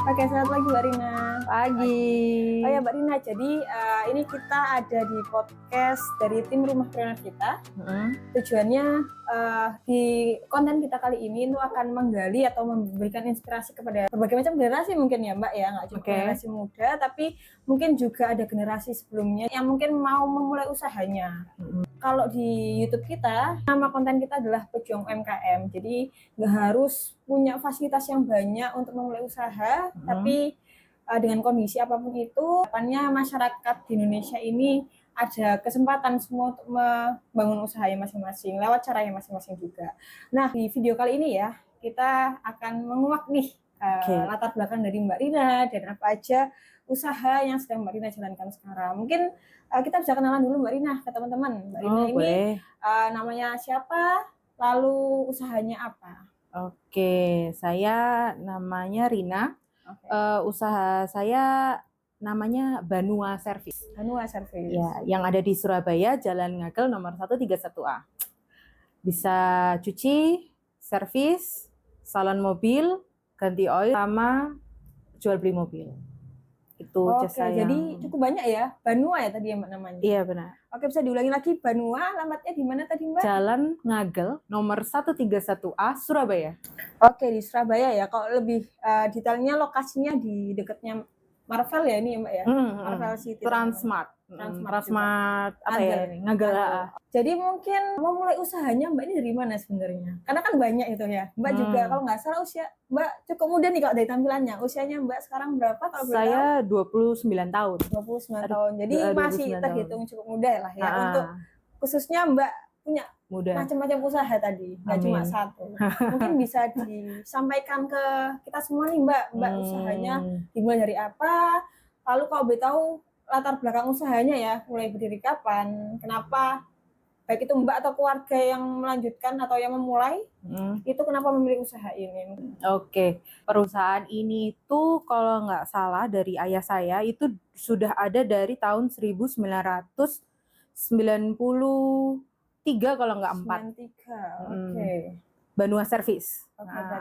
Oke, selamat pagi Mbak Rina. Pagi. Oh ya Mbak Rina, jadi ini kita ada di podcast dari tim Rumah Kreatif kita. Tujuannya di konten kita kali ini itu akan menggali atau memberikan inspirasi kepada berbagai macam generasi mungkin ya Mbak ya, nggak cuma generasi muda, tapi mungkin juga ada generasi sebelumnya yang mungkin mau memulai usahanya. Kalau di YouTube kita, nama konten kita adalah Pejuang UMKM. Jadi nggak harus punya fasilitas yang banyak untuk memulai usaha, tapi dengan kondisi apapun itu, depannya masyarakat di Indonesia ini ada kesempatan semua untuk membangun usahanya masing-masing lewat caranya masing-masing juga. Nah, di video kali ini ya, kita akan menguak nih latar belakang dari Mbak Rina dan apa aja usaha yang sedang Mbak Rina jalankan sekarang. Mungkin kita bisa kenalan dulu Mbak Rina ke teman-teman. Mbak Rina ini namanya siapa, lalu usahanya apa? Oke, saya namanya Rina. Usaha saya namanya Banua Service. Banua Service. Ya, yang ada di Surabaya, Jalan Ngagel nomor 131A. Bisa cuci, servis, salon mobil, ganti oil, sama jual beli mobil. Itu jasa yang... Jadi cukup banyak ya, Banua ya tadi ya Mbak namanya? Iya benar. Oke, bisa diulangi lagi, Banua, alamatnya di mana tadi Mbak? Jalan Ngagel nomor 131A, Surabaya. Oke, di Surabaya ya. Kalau lebih detailnya lokasinya di dekatnya Marvel ya ini ya Mbak ya? Marvel City. Transmart apa ya? Ngagel. Jadi mungkin mau mulai usahanya Mbak ini dari mana sebenarnya? Karena kan banyak itu ya. Mbak juga kalau nggak salah usia Mbak cukup muda nih kalau dari tampilannya. Usianya Mbak sekarang berapa kalau boleh tahu? Saya 29 tahun. 29 tahun. Jadi masih terhitung cukup muda lah ya. Untuk khususnya Mbak punya macam-macam usaha tadi, nggak cuma satu. Mungkin bisa disampaikan ke kita semua nih Mbak, usahanya dimulai dari apa? Lalu kalau boleh tahu latar belakang usahanya ya, mulai berdiri kapan, kenapa, baik itu Mbak atau keluarga yang melanjutkan atau yang memulai, itu kenapa memilih usaha ini? Oke, perusahaan ini tuh kalau nggak salah dari ayah saya itu sudah ada dari tahun 1993 kalau nggak 4. 93, oke. Banua Service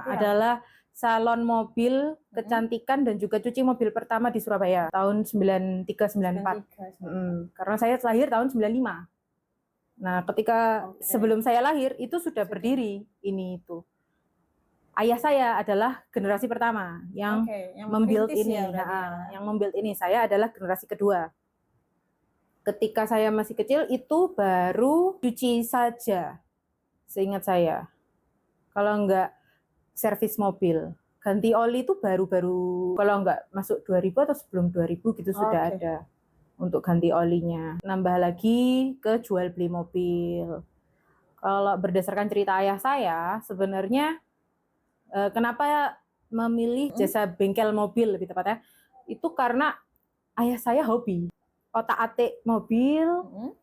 adalah salon mobil, kecantikan dan juga cuci mobil pertama di Surabaya tahun 93-94. Karena saya lahir tahun 95. Nah, ketika sebelum saya lahir itu sudah berdiri ini itu. Ayah saya adalah generasi pertama yang membuild ini, yang membuild ini. Saya adalah generasi kedua. Ketika saya masih kecil itu baru cuci saja, seingat saya. Kalau enggak servis mobil, ganti oli itu baru-baru, kalau enggak masuk 2000 atau sebelum 2000 gitu sudah ada untuk ganti olinya. Nambah lagi ke jual beli mobil. Kalau berdasarkan cerita ayah saya, sebenarnya kenapa memilih jasa bengkel mobil lebih tepatnya, itu karena ayah saya hobi otak-atik mobil,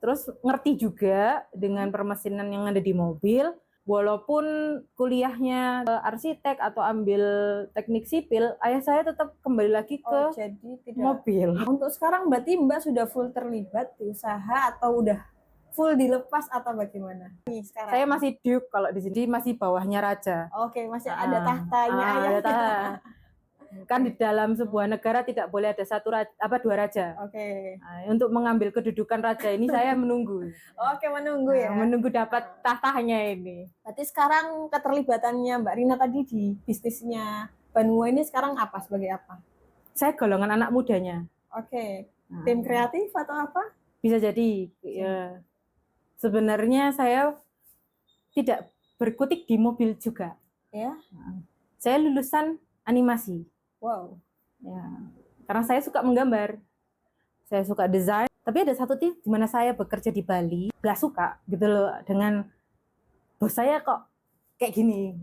terus ngerti juga dengan permesinan yang ada di mobil. Walaupun kuliahnya arsitek atau ambil teknik sipil, ayah saya tetap kembali lagi ke mobil. Untuk sekarang berarti Mbak sudah full terlibat di usaha atau udah full dilepas atau bagaimana? Sekarang. Saya masih duke kalau di sini, masih bawahnya raja. Oke, masih ada tahtanya ayah. Kan di dalam sebuah negara tidak boleh ada dua raja. Untuk mengambil kedudukan raja ini saya menunggu. Menunggu ya. Menunggu dapat tahtanya ini. Berarti sekarang keterlibatannya Mbak Rina tadi di bisnisnya Banua ini sekarang apa, sebagai apa? Saya golongan anak mudanya. Tim kreatif atau apa? Bisa jadi. Ya. Sebenarnya saya tidak berkutik di mobil juga. Ya. Saya lulusan animasi. Wow. Ya, karena saya suka menggambar, saya suka desain. Tapi ada satu titik di mana saya bekerja di Bali, gak suka gitu loh dengan bos saya kok kayak gini.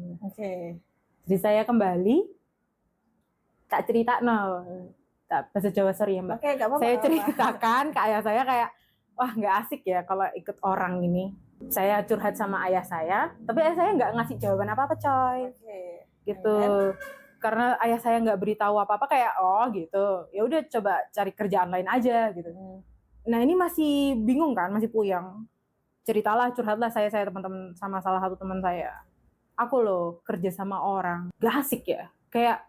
Jadi saya kembali, tak cerita bahasa Jawa sorry ya Mbak. Saya ceritakan ke ayah saya kayak, wah nggak asik ya kalau ikut orang ini. Saya curhat sama ayah saya, tapi ayah saya nggak ngasih jawaban apa-apa coy. Gitu. Karena ayah saya nggak beritahu apa-apa kayak gitu, ya udah coba cari kerjaan lain aja gitu. Nah ini masih bingung kan, masih puyeng. Curhatlah saya teman-teman sama salah satu teman saya. Aku loh kerja sama orang, gak asik ya. Kayak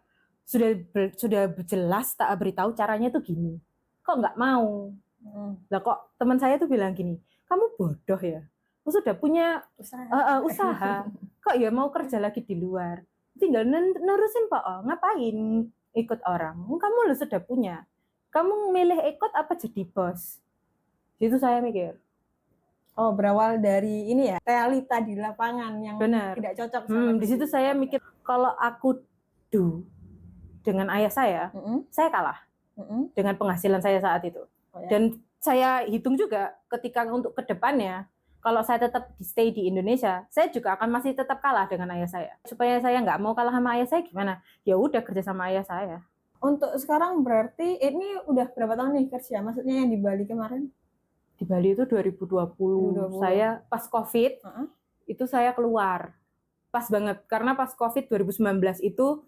sudah jelas tak beritahu caranya tuh gini, kok nggak mau. Lah kok teman saya tuh bilang gini, kamu bodoh ya, lu sudah punya usaha kok ya mau kerja lagi di luar, tinggal nerusin Pak, ngapain ikut orang, kamu lu sudah punya, kamu milih ikut apa jadi bos. Itu saya mikir, oh berawal dari ini ya, realita di lapangan yang benar, tidak cocok sama di situ saya mikir kalau aku dengan ayah saya kalah dengan penghasilan saya saat itu. Dan saya hitung juga ketika untuk kedepannya, kalau saya tetap stay di Indonesia, saya juga akan masih tetap kalah dengan ayah saya. Supaya saya nggak mau kalah sama ayah saya gimana? Ya udah kerja sama ayah saya. Untuk sekarang berarti ini udah berapa tahun nih kerja? Maksudnya yang di Bali kemarin? Di Bali itu 2020. Saya pas COVID itu saya keluar. Pas banget karena pas COVID 2019 itu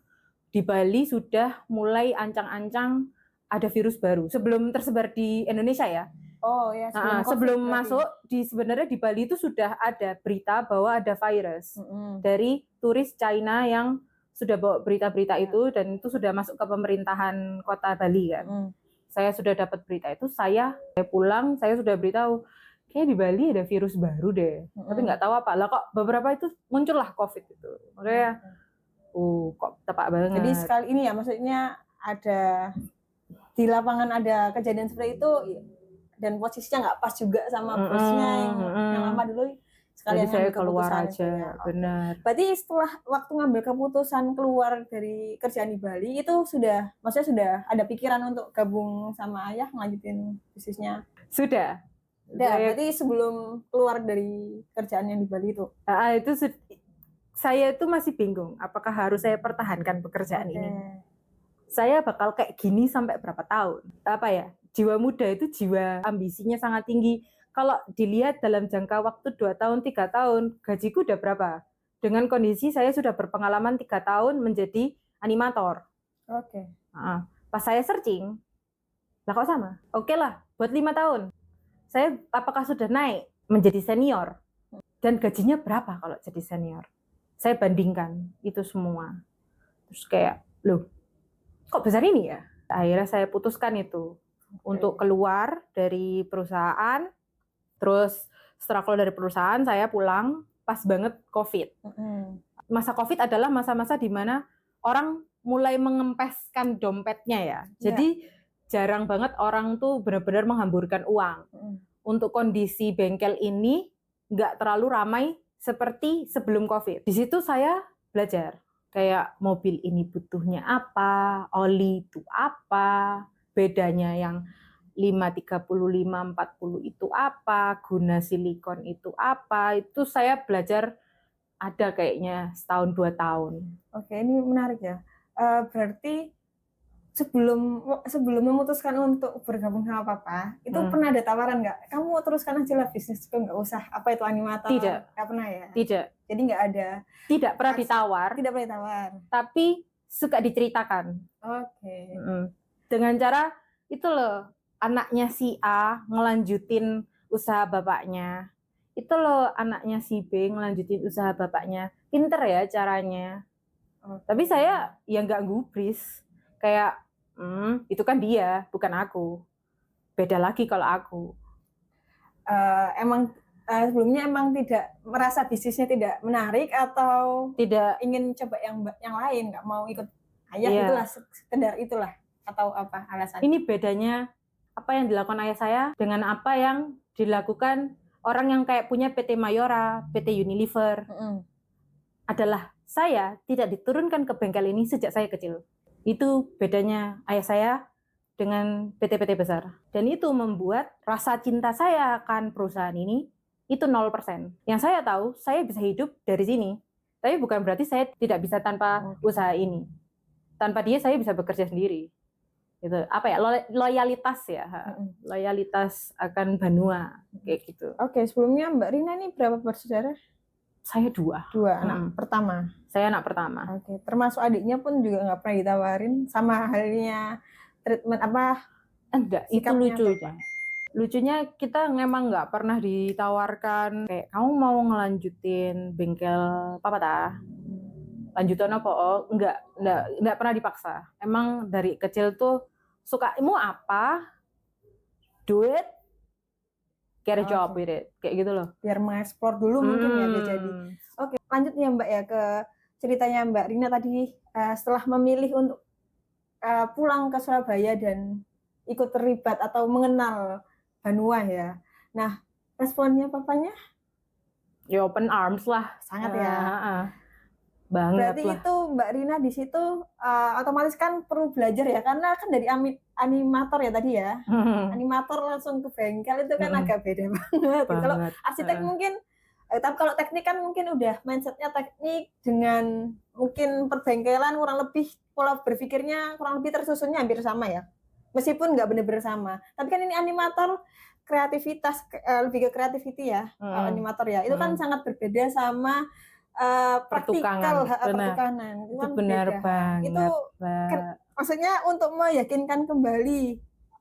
di Bali sudah mulai ancang-ancang ada virus baru sebelum tersebar di Indonesia ya. Oh ya. Sebelum masuk sebenarnya di Bali itu sudah ada berita bahwa ada virus dari turis China yang sudah bawa berita-berita itu dan itu sudah masuk ke pemerintahan kota Bali kan. Saya sudah dapat berita itu, saya pulang saya sudah beritahu kayak di Bali ada virus baru deh, tapi nggak tahu apa lah kok beberapa itu muncullah COVID itu. Makanya kok tepat banget. Jadi sekali ini ya maksudnya ada di lapangan ada kejadian seperti itu dan posisinya nggak pas juga sama bosnya yang lama dulu, sekalian saya keluar aja ya. Benar. Berarti setelah waktu ngambil keputusan keluar dari kerjaan di Bali itu maksudnya sudah ada pikiran untuk gabung sama ayah ngelanjutin bisnisnya? Sudah. Berarti sebelum keluar dari kerjaan yang di Bali itu? Saya itu masih bingung apakah harus saya pertahankan pekerjaan ini. Saya bakal kayak gini sampai berapa tahun? Apa ya? Jiwa muda itu jiwa ambisinya sangat tinggi. Kalau dilihat dalam jangka waktu 2 tahun, 3 tahun, gajiku udah berapa? Dengan kondisi saya sudah berpengalaman 3 tahun menjadi animator. Pas saya searching, lah kok sama? Oke lah, buat 5 tahun. Saya apakah sudah naik menjadi senior? Dan gajinya berapa kalau jadi senior? Saya bandingkan itu semua. Terus kayak, loh, kok besar ini ya? Akhirnya saya putuskan itu untuk keluar dari perusahaan. Terus setelah keluar dari perusahaan saya pulang pas banget COVID. Masa COVID adalah masa-masa di mana orang mulai mengempeskan dompetnya ya. Jadi jarang banget orang tuh benar-benar menghamburkan uang. Untuk kondisi bengkel ini nggak terlalu ramai seperti sebelum COVID. Di situ saya belajar. Kayak mobil ini butuhnya apa, oli itu apa, bedanya yang 530, 540 itu apa, guna silikon itu apa, itu saya belajar ada kayaknya setahun 2 tahun. Oke, ini menarik ya. Berarti sebelum memutuskan untuk bergabung sama Papa, itu pernah ada tawaran nggak? Kamu teruskan aja lah bisnis itu, nggak usah apa itu animator. Tidak. Nggak pernah ya? Tidak. Jadi nggak ada. Tidak pernah ditawar. Tidak pernah ditawar. Tapi suka diceritakan. Dengan cara itu loh, anaknya si A ngelanjutin usaha bapaknya. Itu loh anaknya si B ngelanjutin usaha bapaknya. Pinter ya caranya. Tapi saya ya nggak gubris. Kayak itu kan dia, bukan aku. Beda lagi kalau aku. Sebelumnya emang tidak merasa bisnisnya tidak menarik atau tidak ingin coba yang lain, nggak mau ikut ayah, itulah sekedar itulah, atau apa alasan? Ini bedanya apa yang dilakukan ayah saya dengan apa yang dilakukan orang yang kayak punya PT Mayora, PT Unilever. Adalah saya tidak diturunkan ke bengkel ini sejak saya kecil. Itu bedanya ayah saya dengan PT-PT besar. Dan itu membuat rasa cinta saya akan perusahaan ini itu 0%. Yang saya tahu, saya bisa hidup dari sini. Tapi bukan berarti saya tidak bisa tanpa usaha ini. Tanpa dia saya bisa bekerja sendiri. Gitu. Apa ya? Loyalitas ya. Loyalitas akan Banua kayak gitu. Oke, sebelumnya Mbak Rina ini berapa bersaudara? Saya 2. Anak pertama. Saya anak pertama. Oke, termasuk adiknya pun juga nggak pernah ditawarin sama halnya treatment apa? Enggak, itu lucunya. Lucunya kita memang nggak pernah ditawarkan kayak kamu mau ngelanjutin bengkel papa ta? lanjutan apa? Oh, enggak pernah dipaksa. Emang dari kecil tuh suka mau apa? Do it, get a job with it. Kayak gitu loh. Biar mengeksplor dulu mungkin ya biar jadi. Oke, lanjut ya Mbak ya ke ceritanya Mbak Rina tadi setelah memilih untuk pulang ke Surabaya dan ikut terlibat atau mengenal Banua ya. Nah, responnya papanya? Ya open arms lah. Sangat ya. Banget berarti lah. itu Mbak Rina di situ otomatis kan perlu belajar ya, karena kan dari animator ya tadi ya. Animator langsung ke bengkel itu kan agak beda banget. Kalau arsitek mungkin, tapi kalau teknik kan mungkin udah mindsetnya teknik dengan mungkin perbengkelan kurang lebih pola berpikirnya kurang lebih tersusunnya hampir sama ya. Meskipun nggak benar-benar sama. Tapi kan ini animator kreativitas lebih ke creativity ya, animator ya. Itu kan sangat berbeda sama praktikal pertukangan. Itu benar banget. Itu maksudnya untuk meyakinkan kembali,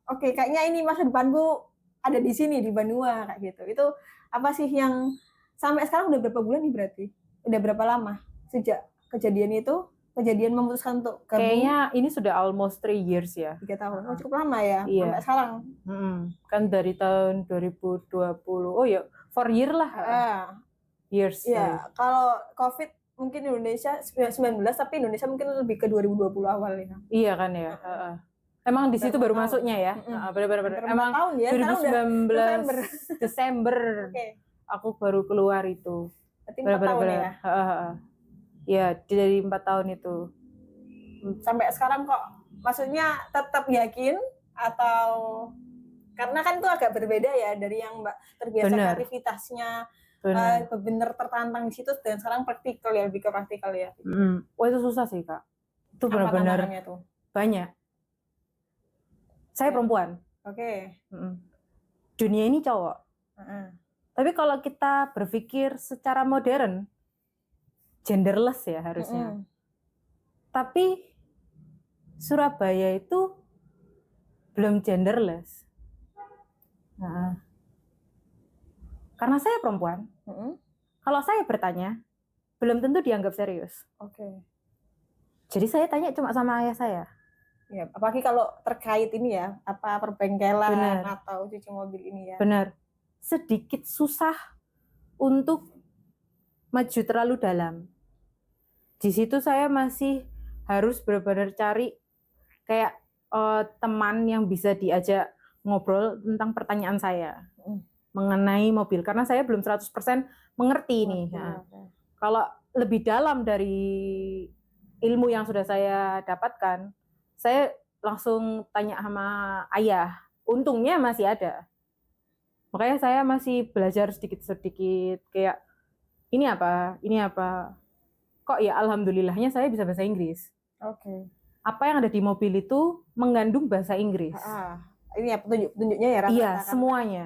oke, kayaknya ini masa depanku ada di sini di Banua kayak gitu. Itu apa sih yang sampai sekarang udah berapa bulan nih berarti? Udah berapa lama sejak kejadian itu? Kejadian memutuskan untuk gabung? Kayaknya ini sudah almost 3 years ya. 3 tahun. Oh, cukup lama ya. Iya. Sampai sekarang. Kan dari tahun 2020. Oh ya, 4 year lah. Years. Ya, kalau COVID mungkin Indonesia 19, tapi Indonesia mungkin lebih ke 2020 awal ya. Iya kan ya. Emang di situ baru masuknya ya. Benar-benar. Emang tahun ya, 2019 Desember. Aku baru keluar itu. Berarti 4 tahun ya. Ya, dari 4 tahun itu. Sampai sekarang kok maksudnya tetap yakin atau karena kan itu agak berbeda ya dari yang Mbak terbiasa kreativitasnya. Benar tertantang di situ dan sekarang praktikal ya, lebih ke praktikal ya. Wah itu susah sih Kak. Itu benar-benar banyak. Saya perempuan. Oke. Dunia ini cowok. Tapi kalau kita berpikir secara modern, genderless ya harusnya. Tapi Surabaya itu belum genderless. Karena saya perempuan. Kalau saya bertanya, belum tentu dianggap serius. Jadi saya tanya cuma sama ayah saya. Ya, apalagi kalau terkait ini ya, apa perbengkelan atau cuci mobil ini ya. Benar. Sedikit susah untuk maju terlalu dalam. Di situ saya masih harus benar-benar cari kayak teman yang bisa diajak ngobrol tentang pertanyaan saya mengenai mobil, karena saya belum 100% mengerti nih. Kalau lebih dalam dari ilmu yang sudah saya dapatkan, saya langsung tanya sama ayah. Untungnya masih ada. Makanya saya masih belajar sedikit-sedikit kayak ini apa? Kok ya alhamdulillahnya saya bisa bahasa Inggris. Apa yang ada di mobil itu mengandung bahasa Inggris. Ini ya petunjuknya ya rata-rata. Iya, semuanya.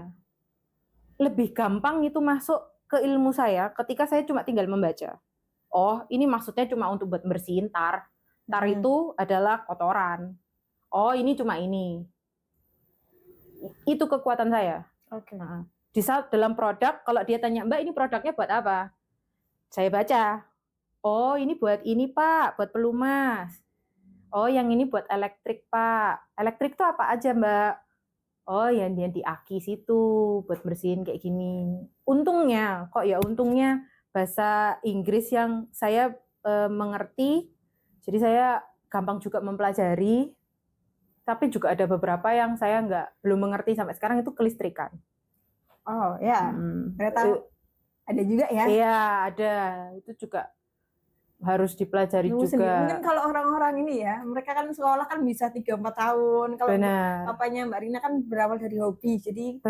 Lebih gampang itu masuk ke ilmu saya ketika saya cuma tinggal membaca. Oh, ini maksudnya cuma untuk buat bersihin tar. Tar itu adalah kotoran. Oh, ini cuma ini. Itu kekuatan saya. Di saat dalam produk, kalau dia tanya, Mbak ini produknya buat apa? Saya baca. Oh, ini buat ini Pak, buat pelumas. Oh, yang ini buat elektrik Pak. Elektrik itu apa aja Mbak? Oh, yang di aki situ buat bersihin kayak gini. Untungnya bahasa Inggris yang saya mengerti. Jadi saya gampang juga mempelajari. Tapi juga ada beberapa yang saya belum mengerti sampai sekarang, itu kelistrikan. Oh ya, ternyata ada juga ya? Iya ada, itu juga harus dipelajari juga. Mungkin kalau orang-orang ini ya, mereka kan sekolah kan bisa 3-4 tahun. Kalau papanya Mbak Rina kan berawal dari hobi, jadi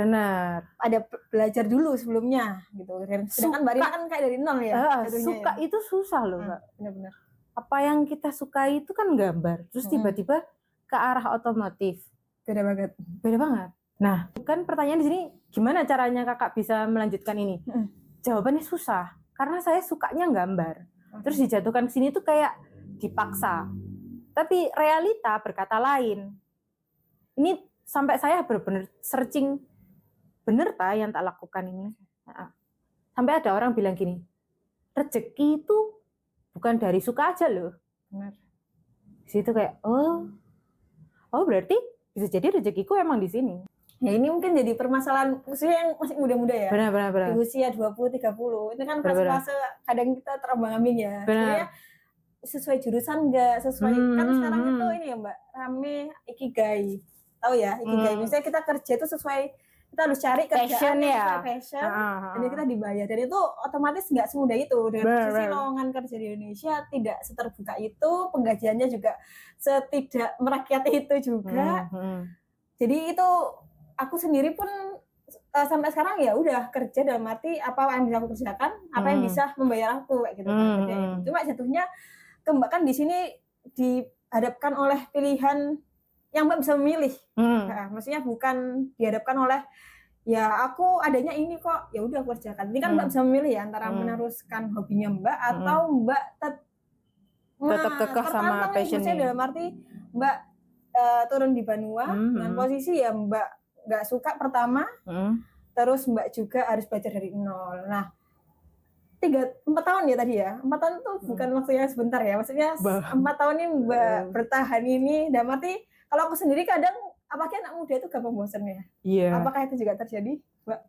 ada belajar dulu sebelumnya gitu. Sedangkan Mbak Rina kan kayak dari nol ya. Suka ya. Itu susah loh Mbak. Benar-benar. Apa yang kita sukai itu kan gambar, terus tiba-tiba ke arah otomotif. Beda banget. Nah, kan pertanyaan di sini, gimana caranya kakak bisa melanjutkan ini? Jawabannya susah, karena saya sukanya gambar. Terus dijatuhkan ke sini tuh kayak dipaksa. Tapi realita berkata lain. Ini sampai saya benar-benar searching, bener tak yang tak lakukan ini? Sampai ada orang bilang gini, rezeki itu bukan dari suka aja loh. Benar. Di situ kayak oh berarti bisa jadi rezekiku emang di sini. Ya ini mungkin jadi permasalahan usia yang masih muda-muda ya. Benar. Di usia 20-30 itu kan fase-fase kadang kita terombang-ambing ya. Sebenarnya sesuai jurusan enggak, sesuai kan sekarang itu ini ya Mbak, rame ikigai. Tahu ya, ikigai. Misalnya kita kerja itu sesuai, kita harus cari kerjaan yang sesuai passion, dan kita dibayar. Dan itu otomatis nggak semudah itu. Dengan posisi lowongan kerja di Indonesia tidak seterbuka itu, penggajiannya juga setidak merakyat itu juga. Jadi itu aku sendiri pun sampai sekarang ya udah kerja dalam arti apa yang bisa aku kerjakan, apa yang bisa membayar aku kayak gitu. Cuma jatuhnya ke Mbak kan di sini dihadapkan oleh pilihan yang Mbak bisa memilih. Nah, maksudnya bukan dihadapkan oleh ya aku adanya ini kok, ya udah aku kerjakan. Ini kan Mbak bisa memilih ya antara meneruskan hobinya Mbak atau Mbak tetap kekeh sama passionnya. Dalam arti Mbak turun di Banua dengan posisi ya Mbak nggak suka pertama, terus Mbak juga harus belajar dari nol. Nah 4 tahun ya tadi ya, 4 tahun itu bukan waktu yang sebentar ya, maksudnya 4 tahun ini Mbak bertahan ini, dan arti kalau aku sendiri kadang apalagi anak muda itu gampang bosan ya. Apakah itu juga terjadi, Mbak?